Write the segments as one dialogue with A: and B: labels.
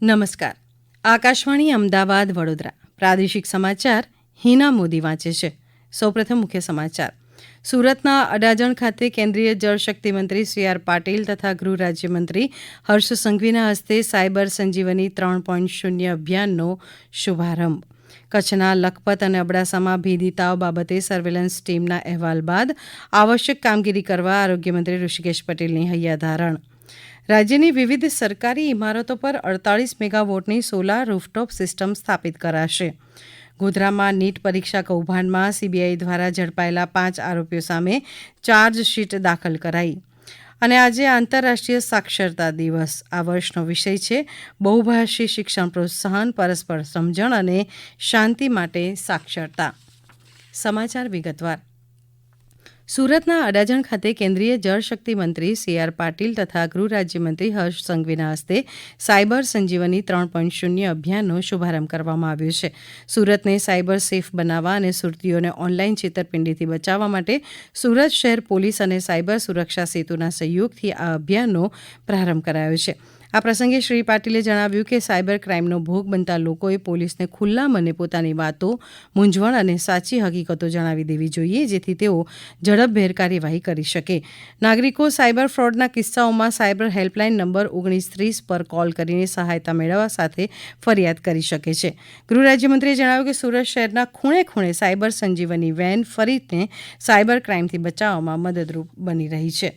A: નમસ્કાર. આકાશવાણી અમદાવાદ વડોદરા પ્રાદેશિક સમાચાર હિના મોદી વાંચે છે. સૌપ્રથમ મુખ્ય સમાચાર. સુરતના અડાજણ ખાતે કેન્દ્રીય જળશક્તિ મંત્રી સી આર પાટીલ તથા ગૃહ રાજ્યમંત્રી હર્ષ સંઘવીના હસ્તે સાયબર સંજીવની 3.0 અભિયાનનો શુભારંભ. કચ્છના લખપત અને અબડાસામાં ભીદી તાવ બાબતે સર્વેલન્સ ટીમના અહેવાલ બાદ આવશ્યક કામગીરી કરવા આરોગ્યમંત્રી ઋષિકેશ પટેલની હૈયાધારણ. રાજ્યની વિવિધ સરકારી ઇમારતો પર 48 મેગાવોટની સોલાર રૂફટોપ સિસ્ટમ સ્થાપિત કરાશે. ગોધરામાં નીટ પરીક્ષા કૌભાંડમાં સીબીઆઈ દ્વારા ઝડપાયેલા 5 આરોપીઓ સામે ચાર્જશીટ દાખલ કરાઈ. અને આજે આંતરરાષ્ટ્રીય સાક્ષરતા દિવસ. આ વર્ષનો વિષય છે બહુભાષી શિક્ષણ પ્રોત્સાહન, પરસ્પર સમજણ અને શાંતિ માટે સાક્ષરતા. સમાચાર વિગતવાર. સુરતના અડાજણ ખાતે કેન્દ્રીય જળશક્તિ મંત્રી સી આર પાટીલ તથા ગૃહ રાજ્યમંત્રી હર્ષ સંઘવીના હસ્તે સાયબર સંજીવની 3.0 અભિયાનનો શુભારંભ કરવામાં આવ્યો છે. સુરતને સાયબર સેફ બનાવવા અને સુરતીઓને ઓનલાઈન છેતરપિંડીથી બચાવવા માટે સુરત શહેર પોલીસ અને સાયબર સુરક્ષા સેતુના સહયોગથી આ અભિયાનનો પ્રારંભ કરાયો છે. આ પ્રસંગે શ્રી પાટીલે જણાવ્યું કે સાયબર ક્રાઇમનો ભોગ બનતા લોકોએ પોલીસને ખુલ્લા મને પોતાની વાતો, મૂંઝવણ અને સાચી હકીકતો જણાવી દેવી જોઈએ, જેથી તેઓ ઝડપભેર કાર્યવાહી કરી શકે. નાગરિકો સાયબર ફ્રોડના કિસ્સાઓમાં સાયબર હેલ્પલાઇન નંબર 1930 પર કોલ કરીને સહાયતા મેળવવા સાથે ફરિયાદ કરી શકે છે. ગૃહ રાજ્યમંત્રીએ જણાવ્યું કે સુરત શહેરના ખૂણે ખૂણે સાયબર સંજીવની વેન ફરીને સાયબર ક્રાઇમથી બચાવવામાં મદદરૂપ બની રહી છે.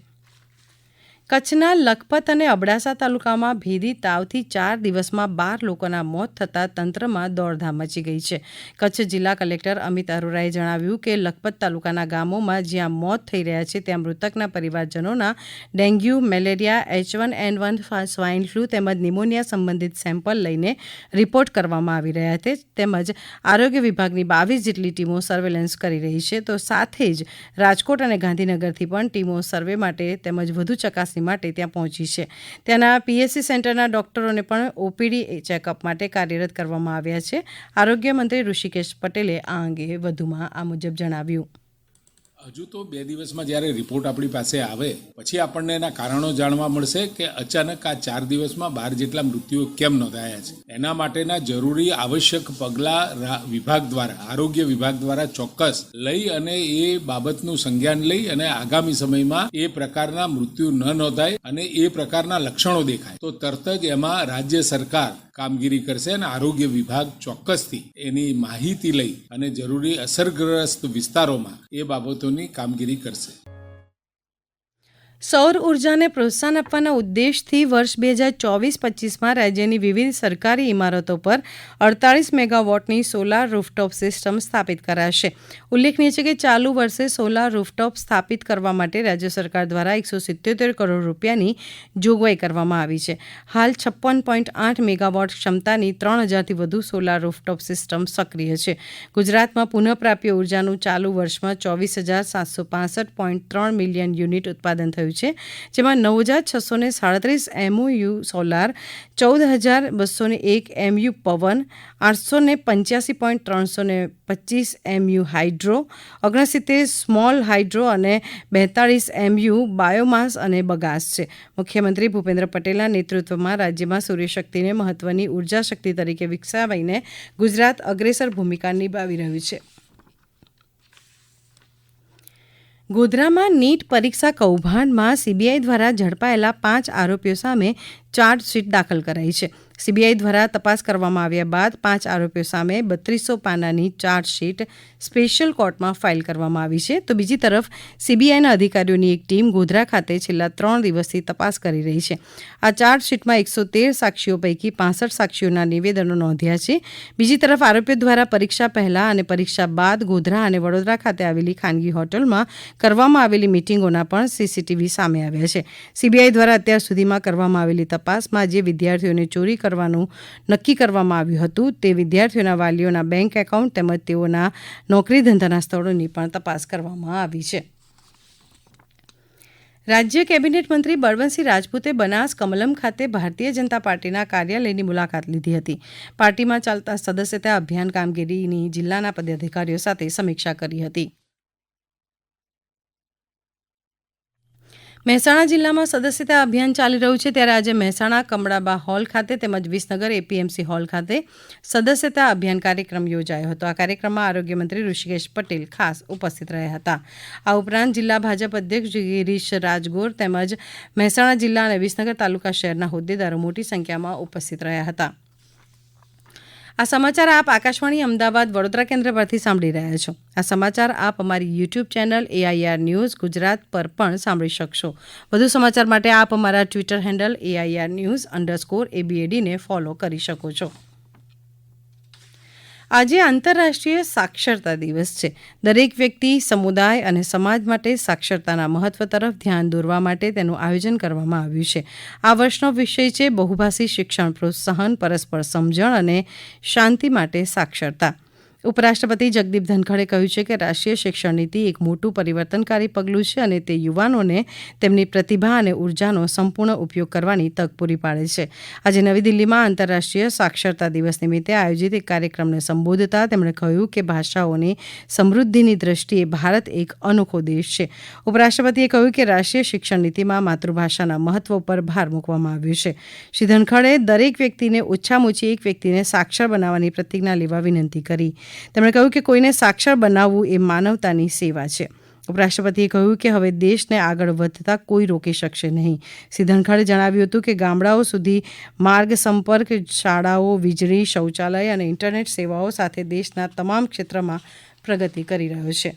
A: કચ્છના લખપત અને અબડાસા તાલુકામાં ભીદી તાવથી 4 દિવસમાં 12 લોકોના મોત થતાં તંત્રમાં દોડધામ મચી ગઈ છે. કચ્છ જિલ્લા કલેક્ટર અમિત અરોરાએ જણાવ્યું કે લખપત તાલુકાના ગામોમાં જ્યાં મોત થઈ રહ્યા છે ત્યાં મૃતકના પરિવારજનોના dengue, malaria, H1N1 swine flu તેમજ નિમોનિયા સંબંધિત સેમ્પલ લઈને રિપોર્ટ કરવામાં આવી રહ્યા છે. તેમજ આરોગ્ય વિભાગની 22 જેટલી ટીમો સર્વેલન્સ કરી રહી છે. તો સાથે જ રાજકોટ અને ગાંધીનગરથી પણ ટીમો સર્વે માટે તેમજ વધુ ચકાસણી માટે ત્યાં પહોંચી છે. ત્યાંના પીએચસી સેન્ટરના ડોક્ટરોને પણ ઓપીડી ચેકઅપ માટે કાર્યરત કરવામાં આવ્યા છે. આરોગ્ય મંત્રી ઋષિકેશ પટેલે આ અંગે વધુમાં આ મુજબ જણાવ્યું.
B: હજુ તો 2 દિવસમાં જ્યારે રિપોર્ટ આપણી પાસે આવે પછી આપણને એના કારણો જાણવા મળશે કે અચાનક આ 4 દિવસમાં 12 જેટલા મૃત્યુઓ કેમ નોંધાયા છે. એના માટેના જરૂરી આવશ્યક પગલાં વિભાગ દ્વારા, આરોગ્ય વિભાગ દ્વારા ચોક્કસ લઈ અને એ બાબતનું સંજ્ઞાન લઈ અને આગામી સમયમાં એ પ્રકારના મૃત્યુ ન નોંધાય અને એ પ્રકારના લક્ષણો દેખાય તો તરત જ એમાં રાજ્ય સરકાર કામગીરી કરશે અને આરોગ્ય વિભાગ ચોક્કસથી એની માહિતી લઈ અને જરૂરી અસરગ્રસ્ત વિસ્તારોમાં એ બાબતોની કામગીરી કરશે.
A: સૌર ઉર્જાને પ્રોત્સાહન આપવાના ઉદ્દેશથી વર્ષ 2024-25માં રાજ્યની વિવિધ સરકારી ઇમારતો પર 48 મેગાવોટની સોલાર રૂફટોપ સિસ્ટમ સ્થાપિત કરાશે. ઉલ્લેખનીય છે કે ચાલુ વર્ષે સોલાર રૂફટોપ સ્થાપિત કરવા માટે રાજ્ય સરકાર દ્વારા 177 કરોડ રૂપિયાની જોગવાઈ કરવામાં આવી છે. હાલ 56.8 મેગાવોટ ક્ષમતાની 3000થી વધુ સોલાર રૂફટોપ સિસ્ટમ સક્રિય છે. ગુજરાતમાં પુનઃપ્રાપ્ય ઉર્જાનું ચાલુ વર્ષમાં 24,765.3 મિલિયન યુનિટ ઉત્પાદન થયું છે, જેમાં 9,637 એમઓયુ સોલાર, 14,201 એમયુ પવન, 885.325 એમયુ હાઇડ્રો, 69 સ્મોલ હાઇડ્રો અને 42 એમયુ બાયોમાસ અને બગાસ છે. મુખ્યમંત્રી ભૂપેન્દ્ર પટેલના નેતૃત્વમાં રાજ્યમાં સૂર્યશક્તિને મહત્વની ઉર્જા શક્તિ તરીકે વિકસાવીને ગુજરાત અગ્રેસર ભૂમિકા નિભાવી રહ્યું છે. ગોધરામાં નીટ પરીક્ષા કૌભાંડમાં સીબીઆઈ દ્વારા ઝડપાયેલા 5 આરોપીઓ સામે ચાર્જશીટ દાખલ કરાઈ છે. સીબીઆઈ દ્વારા તપાસ કરવામાં આવ્યા બાદ 5 આરોપીઓ સામે 3200 પાનાની ચાર્જશીટ સ્પેશિયલ કોર્ટમાં ફાઇલ કરવામાં આવી છે. તો બીજી તરફ સીબીઆઈના અધિકારીઓની એક ટીમ ગોધરા ખાતે છેલ્લા 3 દિવસથી તપાસ કરી રહી છે. આ ચાર્જશીટમાં 113 સાક્ષીઓ પૈકી 65 સાક્ષીઓના નિવેદનો નોંધ્યા છે. બીજી તરફ આરોપીઓ દ્વારા પરીક્ષા પહેલા અને પરીક્ષા બાદ ગોધરા અને વડોદરા ખાતે આવેલી ખાનગી હોટલમાં કરવામાં આવેલી મિટિંગોના પણ સીસીટીવી સામે આવ્યા છે. સીબીઆઈ દ્વારા અત્યાર સુધીમાં કરવામાં આવેલી તપાસમાં જે વિદ્યાર્થીઓને ચોરી કરવાનું નક્કી કરવામાં આવ્યું હતું તે વિદ્યાર્થીઓના વાલીઓના બેંક એકાઉન્ટ તેમજ તેઓના નોકરી ધંધાના સ્થળોની પણ તપાસ કરવામાં આવી છે. રાજ્ય કેબિનેટ મંત્રી બળવંતસિંહ રાજપૂતે બનાસ કમલમ ખાતે ભારતીય જનતા પાર્ટીના કાર્યાલયની મુલાકાત લીધી હતી. પાર્ટીમાં ચાલતા સદસ્યતા અભિયાન કામગીરીની જિલ્લાના પદાધિકારીઓ સાથે સમીક્ષા કરી હતી. મહેસાણા જિલ્લામાં સદસ્યતા અભિયાન ચાલી રહ્યું છે ત્યારે આજે મહેસાણા કમળાબા હોલ ખાતે તેમજ વિસનગર એપીએમસી હોલ ખાતે સદસ્યતા અભિયાન કાર્યક્રમ યોજાયો હતો. આ કાર્યક્રમમાં આરોગ્ય મંત્રી ઋષિકેશ પટેલ ખાસ ઉપસ્થિત રહ્યા હતા. આ ઉપરાંત જિલ્લા ભાજપ અધ્યક્ષ ગિરીશ રાજગોર તેમજ મહેસાણા જિલ્લા અને વિસનગર તાલુકા શહેરના હોદ્દેદારો મોટી સંખ્યામાં ઉપસ્થિત રહ્યા હતા. આ સમાચાર આપ આકાશવાણી અમદાવાદ વડોદરા કેન્દ્ર પરથી સાંભળી રહ્યા છો. આ સમાચાર આપ અમારી YouTube channel AIR news Gujarat પર પણ સાંભળી શકશો. વધુ સમાચાર માટે આપ અમારા ટ્વિટર હેન્ડલ AIR_news_ABAD ને ફોલો કરી શકો છો. આજે આંતરરાષ્ટ્રીય સાક્ષરતા દિવસ છે. દરેક વ્યક્તિ, સમુદાય અને સમાજ માટે સાક્ષરતાના મહત્વ તરફ ધ્યાન દોરવા માટે તેનું આયોજન કરવામાં આવ્યું છે. આ વર્ષનો વિષય છે બહુભાષી શિક્ષણ પ્રોત્સાહન, પરસ્પર સમજણ અને શાંતિ માટે સાક્ષરતા. ઉપરાષ્ટ્રપતિ જગદીપ ધનખડે કહ્યું છે કે રાષ્ટ્રીય શિક્ષણ નીતિ એક મોટું પરિવર્તનકારી પગલું છે અને તે યુવાનોને તેમની પ્રતિભા અને ઉર્જાનો સંપૂર્ણ ઉપયોગ કરવાની તક પૂરી પાડે છે. આજે નવી દિલ્હીમાં આંતરરાષ્ટ્રીય સાક્ષરતા દિવસ નિમિત્તે આયોજિત એક કાર્યક્રમને સંબોધતા તેમણે કહ્યું કે ભાષાઓની સમૃદ્ધિની દ્રષ્ટિએ ભારત એક અનોખો દેશ છે. ઉપરાષ્ટ્રપતિએ કહ્યું કે રાષ્ટ્રીય શિક્ષણ નીતિમાં માતૃભાષાના મહત્વ પર ભાર મૂકવામાં આવ્યો છે. શ્રી ધનખડે દરેક વ્યક્તિને ઓછામાં ઓછી એક વ્યક્તિને સાક્ષર બનાવવાની પ્રતિજ્ઞા લેવા વિનંતી કરી. તેમણે કહ્યું કે કોઈને સાક્ષર બનાવવું એ માનવતાની સેવા છે. ઉપરાષ્ટ્રપતિએ કહ્યું કે હવે દેશને આગળ વધતા કોઈ રોકી શકશે નહીં. શ્રી ધનખડે જણાવ્યું હતું કે ગામડાઓ સુધી માર્ગ સંપર્ક, શાળાઓ, વીજળી, શૌચાલય અને ઇન્ટરનેટ સેવાઓ સાથે દેશના તમામ ક્ષેત્રમાં પ્રગતિ કરી રહ્યો છે.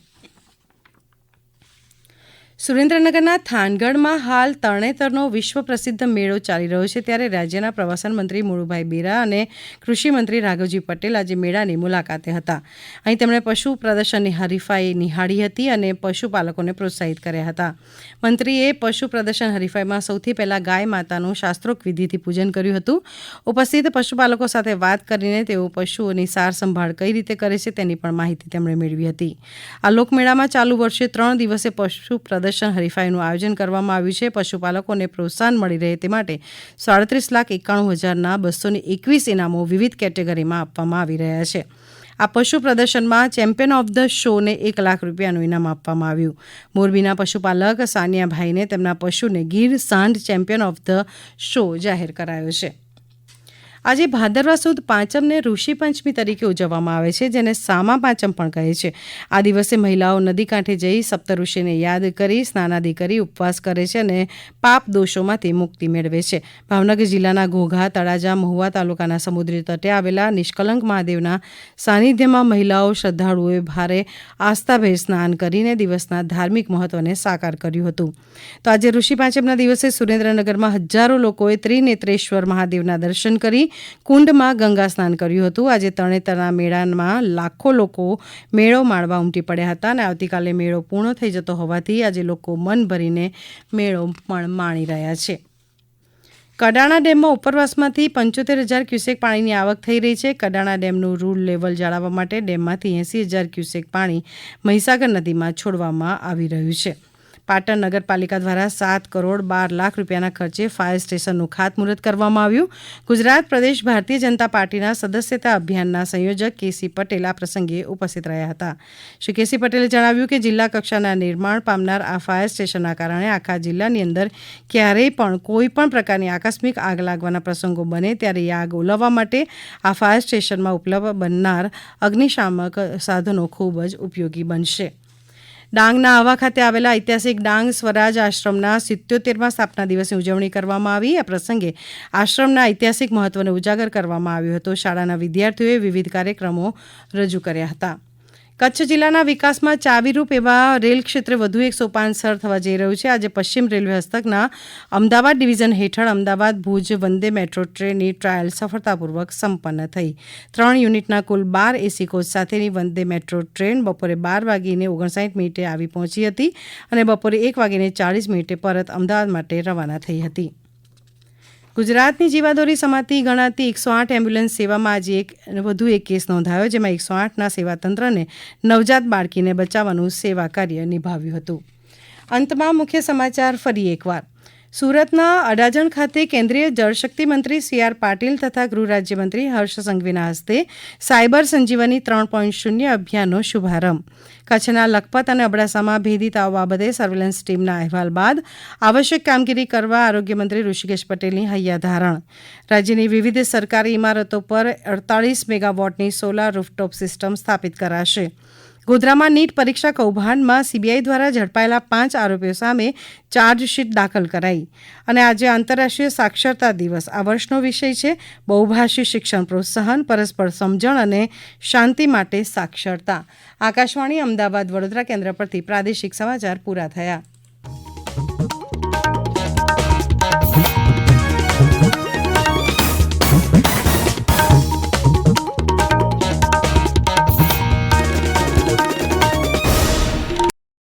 A: સુરેન્દ્રનગરના થાનગઢમાં હાલ તરણેતરનો વિશ્વ પ્રસિદ્ધ મેળો ચાલી રહ્યો છે ત્યારે રાજ્યના પ્રવાસન મંત્રી મુળુભાઈ બેરા અને કૃષિ મંત્રી રાઘવજી પટેલ આજે મેળાની મુલાકાતે હતા. અહીં તેમણે પશુ પ્રદર્શનની હરીફાઈ નિહાળી હતી અને પશુપાલકોને પ્રોત્સાહિત કર્યા હતા. મંત્રીએ પશુ પ્રદર્શન હરીફાઈમાં સૌથી પહેલા ગાય માતાનું શાસ્ત્રોક્ત વિધિથી પૂજન કર્યું હતું. ઉપસ્થિત પશુપાલકો સાથે વાત કરીને તેઓ પશુઓની સાર સંભાળ કઈ રીતે કરે છે તેની પણ માહિતી તેમણે મેળવી હતી. આ લોકમેળામાં ચાલુ વર્ષે 3 દિવસે પશુ પ્રદર્શન હરીફાઈનું આયોજન કરવામાં આવ્યું છે. પશુપાલકોને પ્રોત્સાહન મળી રહે તે માટે 37,91,221 ઇનામો વિવિધ કેટેગરીમાં આપવામાં આવી રહ્યા છે. આ પશુ પ્રદર્શનમાં ચેમ્પિયન ઓફ ધ શોને 1 લાખ રૂપિયાનું ઇનામ આપવામાં આવ્યું. મોરબીના પશુપાલક સાનિયાભાઈને તેમના પશુને ગીર સાંઢ ચેમ્પિયન ઓફ ધ શો જાહેર કરાયો છે. આજે ભાદરવા સુદ પાંચમને ઋષિ પંચમી તરીકે ઉજવવામાં આવે છે, જેને સામા પાંચમ પણ કહે છે. આ દિવસે મહિલાઓ નદી કાંઠે જઈ સપ્તઋષિને યાદ કરી સ્નાનાદિ કરી ઉપવાસ કરે છે અને પાપ દોષોમાંથી મુક્તિ મેળવે છે. ભાવનગર જિલ્લાના ઘોઘા, તળાજા, મહુવા તાલુકાના સમુદ્રી તટે આવેલા નિષ્કલંક મહાદેવના સાનિધ્યમાં મહિલાઓ શ્રદ્ધાળુઓએ ભારે આસ્થાભેર સ્નાન કરીને દિવસના ધાર્મિક મહત્વને સાકાર કર્યું હતું. તો આજે ઋષિ પાંચમના દિવસે સુરેન્દ્રનગરમાં હજારો લોકોએ ત્રિનેત્રેશ્વર મહાદેવના દર્શન કરી કુંડમાં ગંગા સ્નાન કર્યું હતું. આજે તરણેતરના મેળામાં લાખો લોકો મેળો માણવા ઉમટી પડ્યા હતા અને આવતીકાલે મેળો પૂર્ણ થઈ જતો હોવાથી આજે લોકો મન ભરીને મેળો પણ માણી રહ્યા છે. કડાણા ડેમમાં ઉપરવાસમાંથી 75,000 ક્યુસેક પાણીની આવક થઈ રહી છે. કડાણા ડેમનું રૂલ લેવલ જાળવવા માટે ડેમમાંથી 80,000 ક્યુસેક પાણી મહીસાગર નદીમાં છોડવામાં આવી રહ્યું છે. પાટણ નગરપાલિકા દ્વારા 7 કરોડ 12 લાખ રૂપિયાના ખર્ચે ફાયર સ્ટેશનનું ખાતમુહૂર્ત કરવામાં આવ્યું. ગુજરાત પ્રદેશ ભારતીય જનતા પાર્ટીના સદસ્યતા અભિયાનના સંયોજક કેસી પટેલ આ પ્રસંગે ઉપસ્થિત રહ્યા હતા. શ્રી કેસી પટેલે જણાવ્યું કે જિલ્લા કક્ષાના નિર્માણ પામનાર આ ફાયર સ્ટેશનના કારણે આખા જિલ્લાની અંદર ક્યારેય પણ કોઈ પણ પ્રકારની આકસ્મિક આગ લાગવાના પ્રસંગો બને ત્યારે આગ ઓલવવા માટે આ ફાયર સ્ટેશનમાં ઉપલબ્ધ બનનાર અગ્નિશામક સાધનો ખૂબ જ ઉપયોગી બનશે. ડાંગના આહવા ખાતે આવેલા ઐતિહાસિક ડાંગ સ્વરાજ આશ્રમના 77મા સ્થાપના દિવસની ઉજવણી કરવામાં આવી. આ પ્રસંગે આશ્રમના ઐતિહાસિક મહત્વને ઉજાગર કરવામાં આવ્યો હતો. શાળાના વિદ્યાર્થીઓએ વિવિધ કાર્યક્રમો રજૂ કર્યા હતા. કચ્છ જિલ્લાના વિકાસમાં ચાવીરૂપ એવા રેલ ક્ષેત્રે વધુ એક સોપાન સર થવા જઈ રહ્યું છે. આજે પશ્ચિમ રેલવે હસ્તકના અમદાવાદ ડિવિઝન હેઠળ અમદાવાદ ભુજ વંદે મેટ્રો ટ્રેનની ટ્રાયલ સફળતાપૂર્વક સંપન્ન થઈ. 3 યુનિટના કુલ 12 એસી કોચ સાથેની વંદે મેટ્રો ટ્રેન બપોરે 12:59 આવી પહોંચી હતી અને બપોરે 1:40 પરત અમદાવાદ માટે રવાના થઈ હતી. ગુજરાતની જીવાદોરી સમાતી ગણાતી 108 એમ્બ્યુલન્સ સેવામાં આજે વધુ એક કેસ નોંધાયો, જેમાં 108ના સેવાતંત્રને નવજાત બાળકીને બચાવવાનું સેવા કાર્ય નિભાવ્યું હતું. અંતમાં મુખ્ય સમાચાર ફરી એકવાર. સુરતના અડાજણ ખાતે કેન્દ્રીય જળશક્તિ મંત્રી સી.આર. પાટીલ તથા ગૃહ રાજ્યમંત્રી હર્ષ સંઘવીના હસ્તે સાયબર સંજીવની 3.0 અભિયાનનો શુભારંભ. કચ્છના લખપત અને અબડાસામાં ભેદી તાવ બાબતે સર્વેલન્સ ટીમના અહેવાલ બાદ આવશ્યક કામગીરી કરવા આરોગ્યમંત્રી ઋષિકેશ પટેલની હૈયાધારણ. રાજ્યની વિવિધ સરકારી ઇમારતો પર 48 મેગાવોટની સોલાર રૂફટોપ સિસ્ટમ સ્થાપિત કરાશે. ગોધરામાં નીટ પરીક્ષા કૌભાંડમાં સીબીઆઈ દ્વારા ઝડપાયેલા 5 આરોપીઓ સામે ચાર્જશીટ દાખલ કરાઈ. અને આજે આંતરરાષ્ટ્રીય સાક્ષરતા દિવસ. આ વર્ષનો વિષય છે બહુભાષી શિક્ષણ પ્રોત્સાહન, પરસ્પર સમજણ અને શાંતિ માટે સાક્ષરતા. આકાશવાણી અમદાવાદ વડોદરા કેન્દ્ર પરથી પ્રાદેશિક સમાચાર પૂરા થયા.